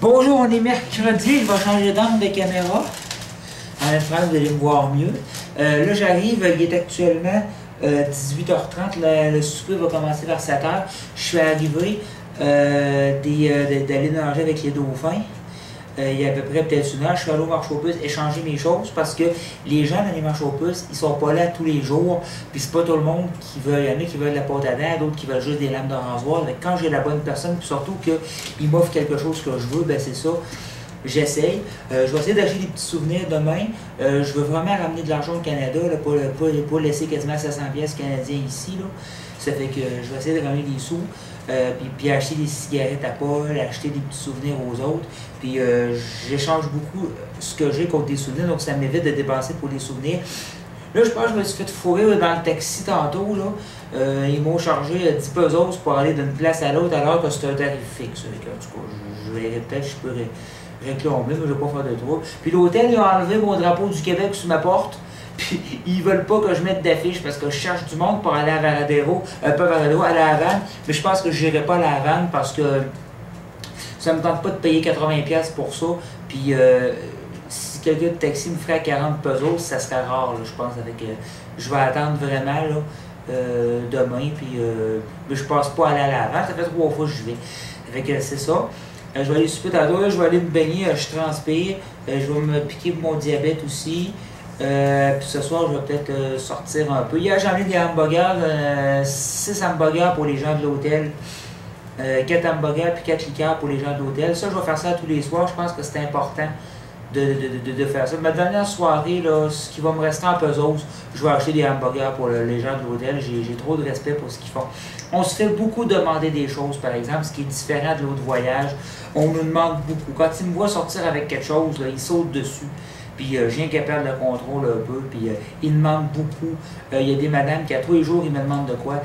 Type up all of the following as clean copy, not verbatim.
Bonjour, on est mercredi, je vais changer d'angle de caméra. En espérant que vous allez me voir mieux. Là, j'arrive, il est actuellement 18h30, le souper va commencer vers 7h. Je suis arrivé d'aller nager avec les dauphins. Il y a à peu près peut-être une heure, je suis allé au marché aux puces échanger mes choses parce que les gens dans les marchés aux puces, ils sont pas là tous les jours. Puis c'est pas tout le monde qui veut. Il y en a qui veulent de la pâte à dents, d'autres qui veulent juste des lames de rasoir. Mais quand j'ai la bonne personne, puis surtout qu'il m'offre quelque chose que je veux, ben c'est ça. J'essaye. Je vais essayer d'acheter des petits souvenirs demain. Je veux vraiment ramener de l'argent au Canada, là, pas laisser quasiment 700 pièces canadiens ici. Là. Ça fait que je vais essayer de ramener des sous. Puis acheter des cigarettes à Paul, acheter des petits souvenirs aux autres. Puis j'échange beaucoup ce que j'ai contre des souvenirs, donc ça m'évite de dépenser pour des souvenirs. Là, je pense que je me suis fait fourrer dans le taxi tantôt. Là. Ils m'ont chargé 10 pesos pour aller d'une place à l'autre alors que c'est un tarif fixe. En tout cas, je verrai peut-être je peux réclamer, mais je ne vais pas faire de trouble. Puis l'hôtel, ils ont enlevé mon drapeau du Québec sur ma porte. Puis ils veulent pas que je mette d'affiches parce que je cherche du monde pour aller à Varadero, pas Varadero, à La Havane. Mais je pense que je n'irai pas à La Havane parce que ça me tente pas de payer 80$ pour ça. Puis si quelqu'un de taxi me ferait 40 pesos, ça serait rare, là, je pense. Je vais attendre vraiment là, demain. Puis mais je pense pas aller à La Havane. Ça fait 3 fois que je vais. C'est ça. Je vais aller souper tantôt, je vais aller me baigner, je transpire. Je vais me piquer pour mon diabète aussi. Puis ce soir, je vais peut-être sortir un peu. Hier, j'ai amené des hamburgers, 6 hamburgers pour les gens de l'hôtel, 4 hamburgers puis 4 liqueurs pour les gens de l'hôtel. Ça, je vais faire ça tous les soirs. Je pense que c'est important de faire ça. Ma dernière soirée, là, ce qui va me rester en pesos, je vais acheter des hamburgers pour les gens de l'hôtel. J'ai trop de respect pour ce qu'ils font. On se fait beaucoup demander des choses, par exemple, ce qui est différent de l'autre voyage. On nous demande beaucoup. Quand ils me voient sortir avec quelque chose, là, ils sautent dessus. Puis je viens qu'à perdre le contrôle un peu, puis ils demandent beaucoup. Il y a des madames qui à tous les jours, ils me demandent de quoi.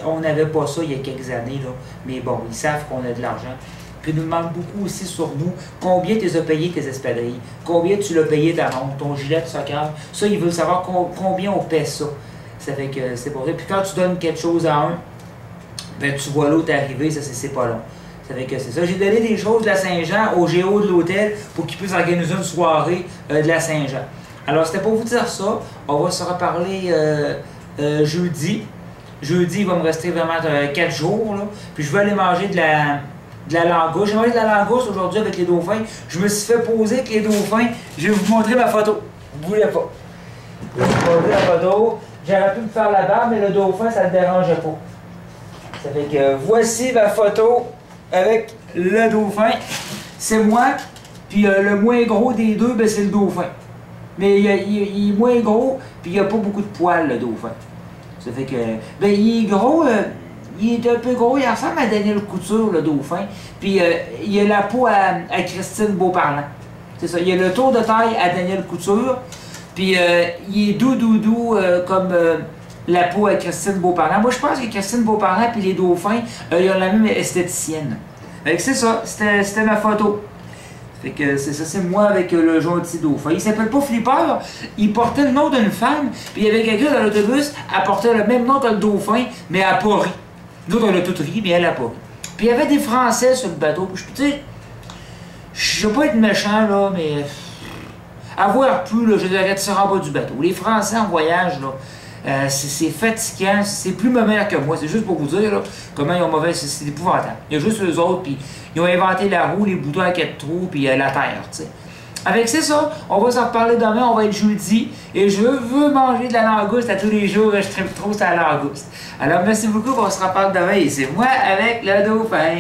On n'avait pas ça il y a quelques années, là. Mais bon, ils savent qu'on a de l'argent. Puis ils nous demandent beaucoup aussi sur nous, combien tu as payé tes espadrilles, combien tu l'as payé ta montre, ton gilet de soccer. Ça, ils veulent savoir combien on paie ça. Ça fait que c'est pour ça. Puis quand tu donnes quelque chose à un, ben tu vois l'autre arriver, ça c'est pas long. Ça fait que c'est ça. J'ai donné des choses de la Saint-Jean au géo de l'hôtel pour qu'il puisse organiser une soirée de la Saint-Jean. Alors, c'était pour vous dire ça. On va se reparler jeudi. Jeudi, il va me rester vraiment 4 jours. Là. Puis je vais aller manger de la langouste. J'ai mangé de la langouste aujourd'hui avec les dauphins. Je me suis fait poser avec les dauphins. Je vais vous montrer ma photo. Vous voulez pas. Je vais vous montrer la photo. J'aurais pu me faire la barbe, mais le dauphin, ça ne dérangeait pas. Ça fait que voici ma photo avec le dauphin. C'est moi, puis le moins gros des deux, ben, c'est le dauphin. Mais il est moins gros, puis il n'y a pas beaucoup de poils, le dauphin. Ça fait que, ben, il est gros, il est un peu gros, il ressemble à Daniel Couture, le dauphin. Puis il a la peau à Christine Beauparlant. C'est ça, il a le tour de taille à Daniel Couture, puis il est doux comme la peau à Christine Beauparlant. Moi, je pense que Christine Beauparlant et les dauphins, ils ont la même esthéticienne. C'est ça, c'était ma photo. Fait que c'est ça, c'est moi avec le gentil dauphin. Il s'appelle pas Flipper, il portait le nom d'une femme, puis il y avait quelqu'un dans l'autobus, elle portait le même nom que le dauphin, mais elle n'a pas ri. Nous, on a tout ri, mais elle n'a pas ri. Puis il y avait des Français sur le bateau, puis je peux dire, je veux pas être méchant, là, mais avoir pu, là, je devrais tirer en bas du bateau. Les Français en voyage, là, c'est fatigant, c'est plus mauvais que moi. C'est juste pour vous dire là, comment ils ont mauvais, c'est épouvantable. Il y a juste eux autres, puis ils ont inventé la roue, les boutons à 4 trous, puis la terre, tu sais. Avec c'est ça, on va s'en reparler demain, on va être jeudi, et je veux manger de la langouste à tous les jours, je tripe trop sur la langouste. Alors merci beaucoup, on se reparle demain, et c'est moi avec le dauphin.